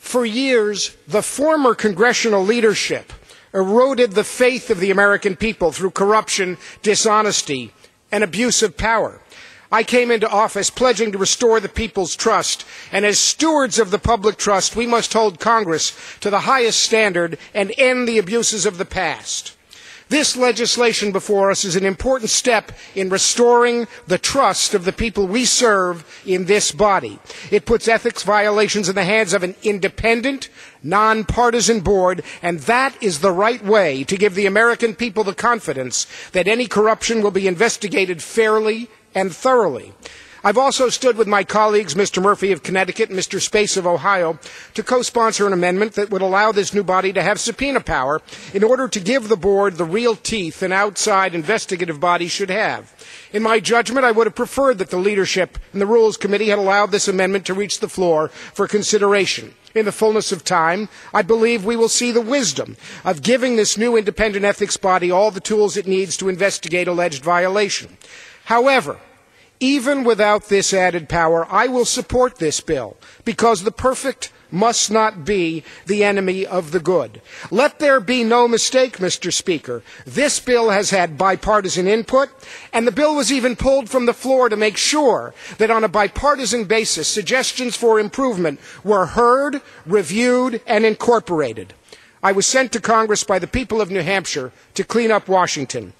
For years, the former congressional leadership eroded the faith of the American people through corruption, dishonesty, and abuse of power. I came into office pledging to restore the people's trust, and as stewards of the public trust, we must hold Congress to the highest standard and end the abuses of the past. This legislation before us is an important step in restoring the trust of the people we serve in this body. It puts ethics violations in the hands of an independent, nonpartisan board, and that is the right way to give the American people the confidence that any corruption will be investigated fairly and thoroughly. I've also stood with my colleagues, Mr. Murphy of Connecticut and Mr. Space of Ohio, to co-sponsor an amendment that would allow this new body to have subpoena power in order to give the board the real teeth an outside investigative body should have. In my judgment, I would have preferred that the leadership and the Rules Committee had allowed this amendment to reach the floor for consideration. In the fullness of time, I believe we will see the wisdom of giving this new independent ethics body all the tools it needs to investigate alleged violation. However, even without this added power, I will support this bill, because the perfect must not be the enemy of the good. Let there be no mistake, Mr. Speaker. This bill has had bipartisan input, and the bill was even pulled from the floor to make sure that on a bipartisan basis, suggestions for improvement were heard, reviewed, and incorporated. I was sent to Congress by the people of New Hampshire to clean up Washington.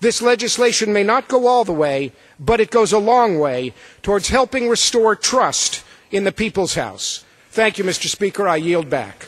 This legislation may not go all the way, but it goes a long way towards helping restore trust in the People's House. Thank you, Mr. Speaker. I yield back.